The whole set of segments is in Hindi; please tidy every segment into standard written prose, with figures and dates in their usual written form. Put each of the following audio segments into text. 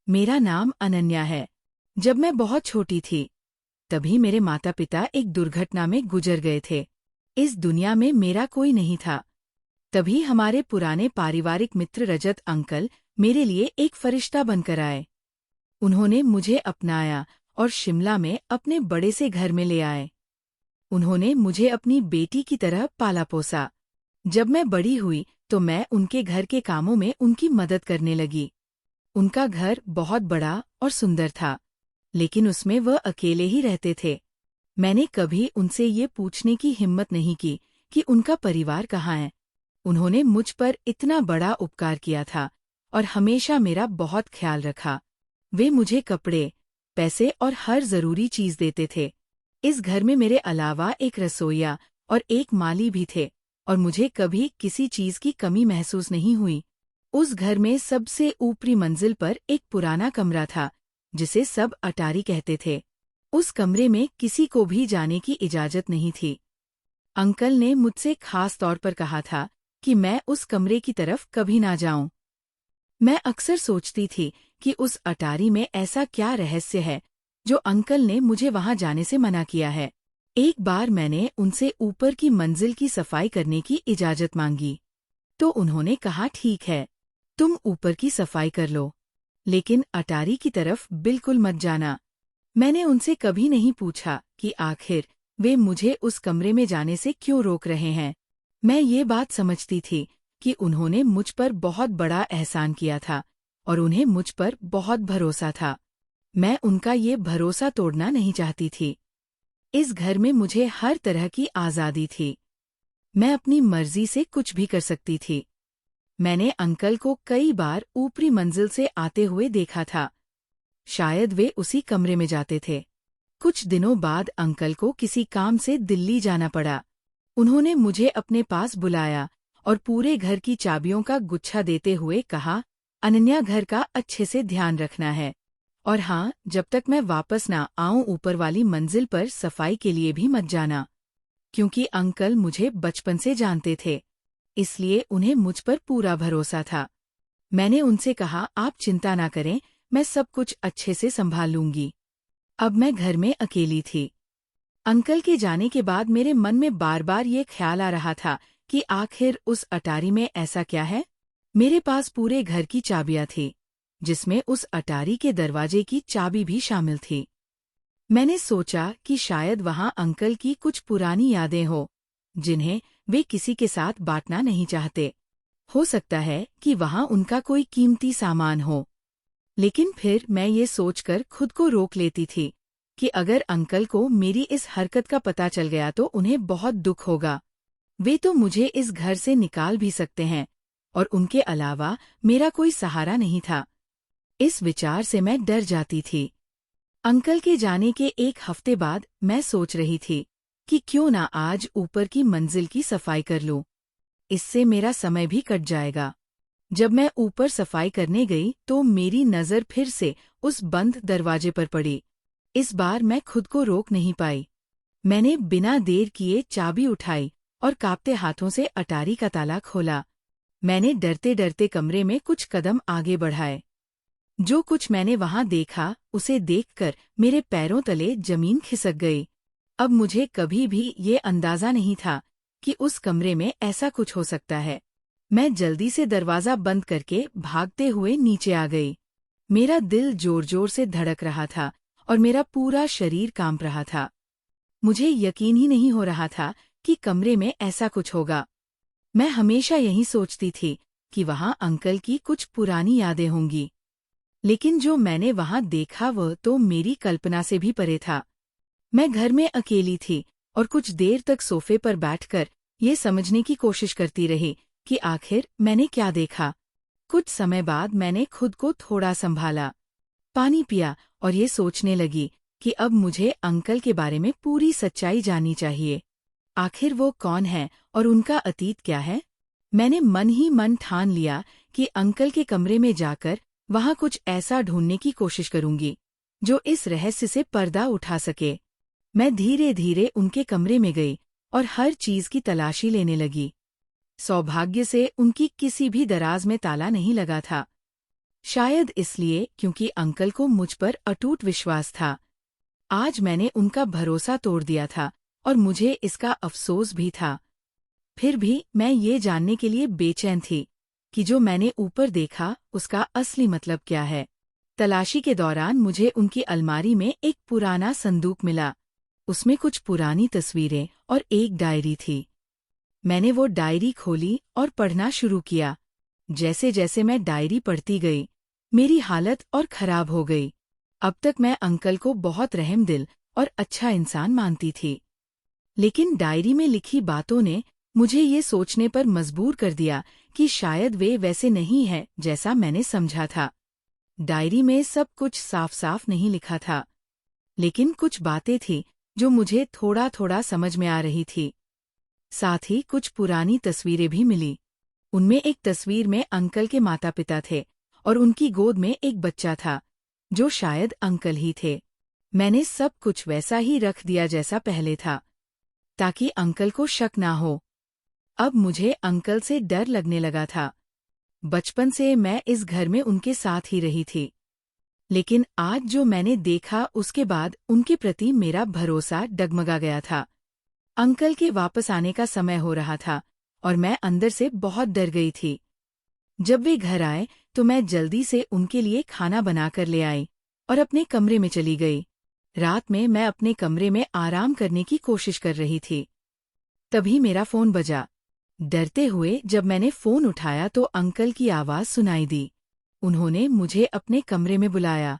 मेरा नाम अनन्या है। जब मैं बहुत छोटी थी, तभी मेरे माता पिता एक दुर्घटना में गुजर गए थे। इस दुनिया में मेरा कोई नहीं था। तभी हमारे पुराने पारिवारिक मित्र रजत अंकल मेरे लिए एक फरिश्ता बनकर आए। उन्होंने मुझे अपनाया और शिमला में अपने बड़े से घर में ले आए। उन्होंने मुझे अपनी बेटी की तरह पाला पोसा। जब मैं बड़ी हुई तो मैं उनके घर के कामों में उनकी मदद करने लगी। उनका घर बहुत बड़ा और सुंदर था, लेकिन उसमें वह अकेले ही रहते थे। मैंने कभी उनसे ये पूछने की हिम्मत नहीं की कि उनका परिवार कहाँ है। उन्होंने मुझ पर इतना बड़ा उपकार किया था और हमेशा मेरा बहुत ख्याल रखा। वे मुझे कपड़े, पैसे और हर जरूरी चीज देते थे। इस घर में मेरे अलावा एक रसोइया और एक माली भी थे और मुझे कभी किसी चीज की कमी महसूस नहीं हुई। उस घर में सबसे ऊपरी मंजिल पर एक पुराना कमरा था, जिसे सब अटारी कहते थे। उस कमरे में किसी को भी जाने की इजाजत नहीं थी। अंकल ने मुझसे खास तौर पर कहा था कि मैं उस कमरे की तरफ कभी ना जाऊं। मैं अक्सर सोचती थी कि उस अटारी में ऐसा क्या रहस्य है जो अंकल ने मुझे वहां जाने से मना किया है। एक बार मैंने उनसे ऊपर की मंजिल की सफाई करने की इजाजत मांगी, तो उन्होंने कहा ठीक है, तुम ऊपर की सफाई कर लो, लेकिन अटारी की तरफ बिल्कुल मत जाना। मैंने उनसे कभी नहीं पूछा कि आखिर वे मुझे उस कमरे में जाने से क्यों रोक रहे हैं। मैं ये बात समझती थी कि उन्होंने मुझ पर बहुत बड़ा एहसान किया था और उन्हें मुझ पर बहुत भरोसा था। मैं उनका ये भरोसा तोड़ना नहीं चाहती थी। इस घर में मुझे हर तरह की आज़ादी थी। मैं अपनी मर्जी से कुछ भी कर सकती थी। मैंने अंकल को कई बार ऊपरी मंजिल से आते हुए देखा था। शायद वे उसी कमरे में जाते थे। कुछ दिनों बाद अंकल को किसी काम से दिल्ली जाना पड़ा। उन्होंने मुझे अपने पास बुलाया और पूरे घर की चाबियों का गुच्छा देते हुए कहा, अनन्या, घर का अच्छे से ध्यान रखना है। और हाँ, जब तक मैं वापस ना आऊं ऊपर वाली मंजिल पर सफाई के लिए भी मत जाना। क्योंकि अंकल मुझे बचपन से जानते थे, इसलिए उन्हें मुझ पर पूरा भरोसा था। मैंने उनसे कहा, आप चिंता ना करें, मैं सब कुछ अच्छे से संभाल लूंगी। अब मैं घर में अकेली थी। अंकल के जाने के बाद मेरे मन में बार बार ये ख्याल आ रहा था कि आखिर उस अटारी में ऐसा क्या है। मेरे पास पूरे घर की चाबियां थी, जिसमें उस अटारी के दरवाजे की चाबी भी शामिल थी। मैंने सोचा कि शायद वहां अंकल की कुछ पुरानी यादें हो, जिन्हें वे किसी के साथ बांटना नहीं चाहते। हो सकता है कि वहां उनका कोई कीमती सामान हो। लेकिन फिर मैं ये सोचकर खुद को रोक लेती थी कि अगर अंकल को मेरी इस हरकत का पता चल गया तो उन्हें बहुत दुख होगा। वे तो मुझे इस घर से निकाल भी सकते हैं और उनके अलावा मेरा कोई सहारा नहीं था। इस विचार से मैं डर जाती थी। अंकल के जाने के एक हफ्ते बाद मैं सोच रही थी कि क्यों ना आज ऊपर की मंजिल की सफाई कर लूं। इससे मेरा समय भी कट जाएगा। जब मैं ऊपर सफाई करने गई तो मेरी नज़र फिर से उस बंद दरवाजे पर पड़ी। इस बार मैं खुद को रोक नहीं पाई। मैंने बिना देर किए चाबी उठाई और कांपते हाथों से अटारी का ताला खोला। मैंने डरते डरते कमरे में कुछ कदम आगे बढ़ाए। जो कुछ मैंने वहां देखा, उसे देखकर मेरे पैरों तले जमीन खिसक गई। अब मुझे कभी भी ये अंदाजा नहीं था कि उस कमरे में ऐसा कुछ हो सकता है। मैं जल्दी से दरवाजा बंद करके भागते हुए नीचे आ गई। मेरा दिल जोर जोर से धड़क रहा था और मेरा पूरा शरीर कांप रहा था। मुझे यकीन ही नहीं हो रहा था कि कमरे में ऐसा कुछ होगा। मैं हमेशा यही सोचती थी कि वहां अंकल की कुछ पुरानी यादें होंगी, लेकिन जो मैंने वहां देखा वह तो मेरी कल्पना से भी परे था। मैं घर में अकेली थी और कुछ देर तक सोफे पर बैठकर ये समझने की कोशिश करती रही कि आखिर मैंने क्या देखा। कुछ समय बाद मैंने खुद को थोड़ा संभाला, पानी पिया और ये सोचने लगी कि अब मुझे अंकल के बारे में पूरी सच्चाई जाननी चाहिए। आखिर वो कौन है और उनका अतीत क्या है। मैंने मन ही मन ठान लिया कि अंकल के कमरे में जाकर वहां कुछ ऐसा ढूंढने की कोशिश करूंगी जो इस रहस्य से पर्दा उठा सके। मैं धीरे धीरे उनके कमरे में गई और हर चीज की तलाशी लेने लगी। सौभाग्य से उनकी किसी भी दराज में ताला नहीं लगा था। शायद इसलिए क्योंकि अंकल को मुझ पर अटूट विश्वास था। आज मैंने उनका भरोसा तोड़ दिया था और मुझे इसका अफसोस भी था। फिर भी मैं ये जानने के लिए बेचैन थी कि जो मैंने ऊपर देखा उसका असली मतलब क्या है। तलाशी के दौरान मुझे उनकी अलमारी में एक पुराना संदूक मिला। उसमें कुछ पुरानी तस्वीरें और एक डायरी थी। मैंने वो डायरी खोली और पढ़ना शुरू किया। जैसे जैसे मैं डायरी पढ़ती गई, मेरी हालत और खराब हो गई। अब तक मैं अंकल को बहुत रहमदिल और अच्छा इंसान मानती थी, लेकिन डायरी में लिखी बातों ने मुझे ये सोचने पर मजबूर कर दिया कि शायद वे वैसे नहीं हैं जैसा मैंने समझा था। डायरी में सब कुछ साफ साफ नहीं लिखा था, लेकिन कुछ बातें थीं जो मुझे थोड़ा थोड़ा समझ में आ रही थी। साथ ही कुछ पुरानी तस्वीरें भी मिली। उनमें एक तस्वीर में अंकल के माता पिता थे और उनकी गोद में एक बच्चा था जो शायद अंकल ही थे। मैंने सब कुछ वैसा ही रख दिया जैसा पहले था, ताकि अंकल को शक ना हो। अब मुझे अंकल से डर लगने लगा था। बचपन से मैं इस घर में उनके साथ ही रही थी, लेकिन आज जो मैंने देखा उसके बाद उनके प्रति मेरा भरोसा डगमगा गया था। अंकल के वापस आने का समय हो रहा था और मैं अंदर से बहुत डर गई थी। जब वे घर आए तो मैं जल्दी से उनके लिए खाना बनाकर ले आई और अपने कमरे में चली गई। रात में मैं अपने कमरे में आराम करने की कोशिश कर रही थी। तभी मेरा फोन बजा। डरते हुए जब मैंने फोन उठाया तो अंकल की आवाज सुनाई दी। उन्होंने मुझे अपने कमरे में बुलाया।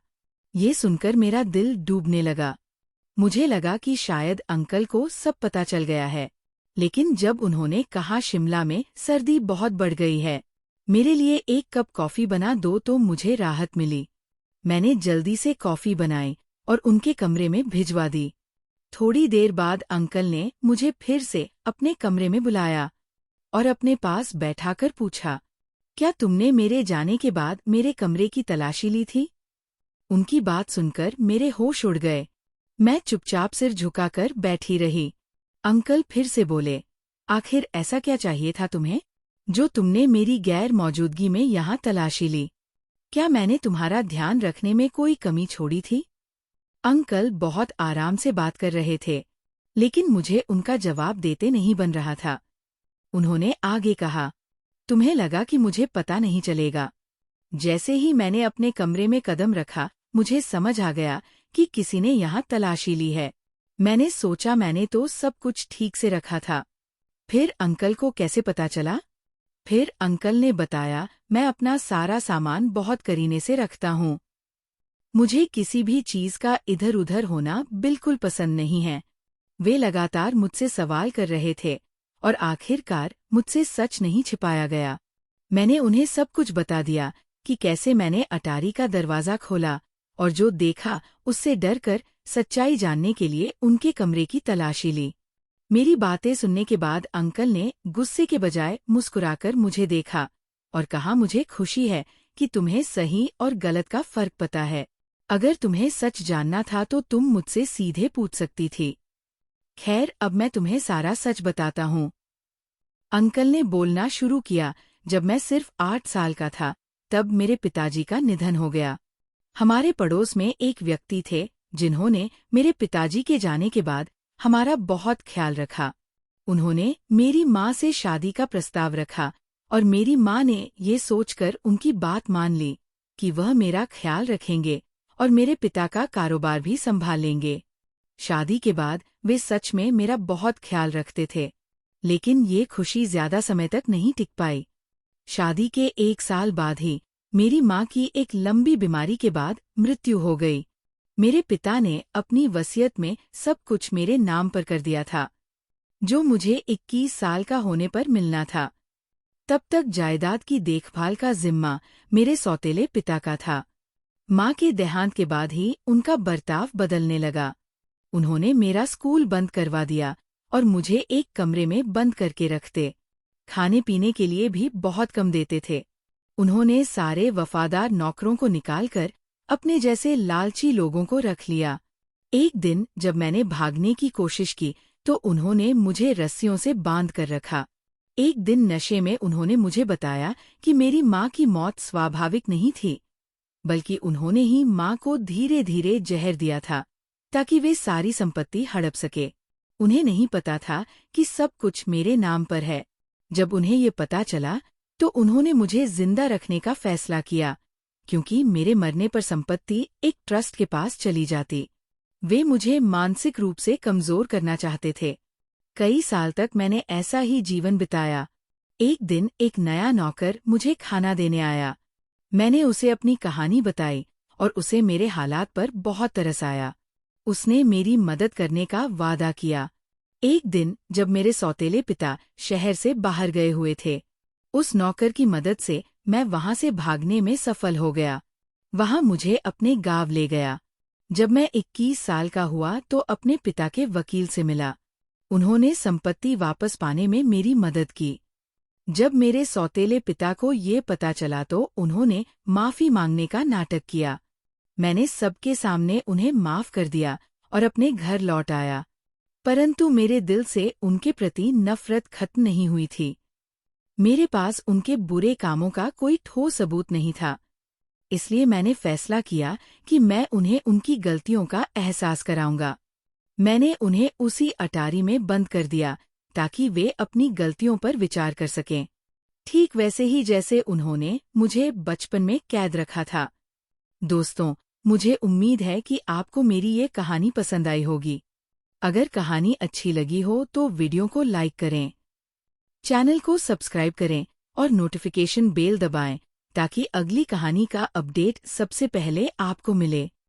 ये सुनकर मेरा दिल डूबने लगा। मुझे लगा कि शायद अंकल को सब पता चल गया है, लेकिन जब उन्होंने कहा शिमला में सर्दी बहुत बढ़ गई है, मेरे लिए एक कप कॉफी बना दो, तो मुझे राहत मिली। मैंने जल्दी से कॉफी बनाई और उनके कमरे में भिजवा दी। थोड़ी देर बाद अंकल ने मुझे फिर से अपने कमरे में बुलाया और अपने पास बैठाकर पूछा, क्या तुमने मेरे जाने के बाद मेरे कमरे की तलाशी ली थी? उनकी बात सुनकर मेरे होश उड़ गए। मैं चुपचाप सिर झुकाकर बैठी रही। अंकल फिर से बोले, आखिर ऐसा क्या चाहिए था तुम्हें, जो तुमने मेरी गैर मौजूदगी में यहाँ तलाशी ली? क्या मैंने तुम्हारा ध्यान रखने में कोई कमी छोड़ी थी? अंकल बहुत आराम से बात कर रहे थे, लेकिन मुझे उनका जवाब देते नहीं बन रहा था। उन्होंने आगे कहा, तुम्हें लगा कि मुझे पता नहीं चलेगा। जैसे ही मैंने अपने कमरे में कदम रखा, मुझे समझ आ गया कि किसी ने यहाँ तलाशी ली है। मैंने सोचा मैंने तो सब कुछ ठीक से रखा था। फिर अंकल को कैसे पता चला? फिर अंकल ने बताया, मैं अपना सारा सामान बहुत करीने से रखता हूँ। मुझे किसी भी चीज का इधर उधर होना बिल्कुल पसंद नहीं है। वे लगातार मुझसे सवाल कर रहे थे और आखिरकार मुझसे सच नहीं छिपाया गया। मैंने उन्हें सब कुछ बता दिया कि कैसे मैंने अटारी का दरवाजा खोला और जो देखा उससे डरकर सच्चाई जानने के लिए उनके कमरे की तलाशी ली। मेरी बातें सुनने के बाद अंकल ने गुस्से के बजाय मुस्कुराकर मुझे देखा और कहा, मुझे खुशी है कि तुम्हें सही और गलत का फर्क पता है। अगर तुम्हें सच जानना था तो तुम मुझसे सीधे पूछ सकती थी। खैर, अब मैं तुम्हें सारा सच बताता हूँ। अंकल ने बोलना शुरू किया, जब मैं सिर्फ 8 साल का था तब मेरे पिताजी का निधन हो गया। हमारे पड़ोस में एक व्यक्ति थे जिन्होंने मेरे पिताजी के जाने के बाद हमारा बहुत ख्याल रखा। उन्होंने मेरी माँ से शादी का प्रस्ताव रखा और मेरी माँ ने ये सोचकर उनकी बात मान ली कि वह मेरा ख्याल रखेंगे और मेरे पिता का कारोबार भी संभाल लेंगे। शादी के बाद वे सच में मेरा बहुत ख्याल रखते थे, लेकिन ये खुशी ज्यादा समय तक नहीं टिक पाई। शादी के 1 साल बाद ही मेरी माँ की एक लंबी बीमारी के बाद मृत्यु हो गई। मेरे पिता ने अपनी वसीयत में सब कुछ मेरे नाम पर कर दिया था, जो मुझे 21 साल का होने पर मिलना था। तब तक जायदाद की देखभाल का जिम्मा मेरे सौतेले पिता का था। माँ के देहांत के बाद ही उनका बर्ताव बदलने लगा। उन्होंने मेरा स्कूल बंद करवा दिया और मुझे एक कमरे में बंद करके रखते। खाने पीने के लिए भी बहुत कम देते थे। उन्होंने सारे वफादार नौकरों को निकालकर अपने जैसे लालची लोगों को रख लिया। एक दिन जब मैंने भागने की कोशिश की तो उन्होंने मुझे रस्सियों से बांध कर रखा। एक दिन नशे में उन्होंने मुझे बताया कि मेरी माँ की मौत स्वाभाविक नहीं थी बल्कि उन्होंने ही माँ को धीरे धीरे जहर दिया था ताकि वे सारी संपत्ति हड़प सके। उन्हें नहीं पता था कि सब कुछ मेरे नाम पर है। जब उन्हें ये पता चला तो उन्होंने मुझे जिंदा रखने का फैसला किया, क्योंकि मेरे मरने पर संपत्ति एक ट्रस्ट के पास चली जाती। वे मुझे मानसिक रूप से कमजोर करना चाहते थे। कई साल तक मैंने ऐसा ही जीवन बिताया। एक दिन एक नया नौकर मुझे खाना देने आया। मैंने उसे अपनी कहानी बताई और उसे मेरे हालात पर बहुत तरस आया। उसने मेरी मदद करने का वादा किया। एक दिन जब मेरे सौतेले पिता शहर से बाहर गए हुए थे, उस नौकर की मदद से मैं वहां से भागने में सफल हो गया। वहां मुझे अपने गांव ले गया। जब मैं 21 साल का हुआ तो अपने पिता के वकील से मिला। उन्होंने संपत्ति वापस पाने में मेरी मदद की। जब मेरे सौतेले पिता को ये पता चला तो उन्होंने माफी मांगने का नाटक किया। मैंने सबके सामने उन्हें माफ कर दिया और अपने घर लौट आया। परंतु मेरे दिल से उनके प्रति नफरत खत्म नहीं हुई थी। मेरे पास उनके बुरे कामों का कोई ठोस सबूत नहीं था। इसलिए मैंने फैसला किया कि मैं उन्हें उनकी गलतियों का एहसास कराऊंगा। मैंने उन्हें उसी अटारी में बंद कर दिया ताकि वे अपनी गलतियों पर विचार कर सकें, ठीक वैसे ही जैसे उन्होंने मुझे बचपन में कैद रखा था। दोस्तों, मुझे उम्मीद है कि आपको मेरी ये कहानी पसंद आई होगी। अगर कहानी अच्छी लगी हो तो वीडियो को लाइक करें, चैनल को सब्सक्राइब करें और नोटिफिकेशन बेल दबाएं ताकि अगली कहानी का अपडेट सबसे पहले आपको मिले।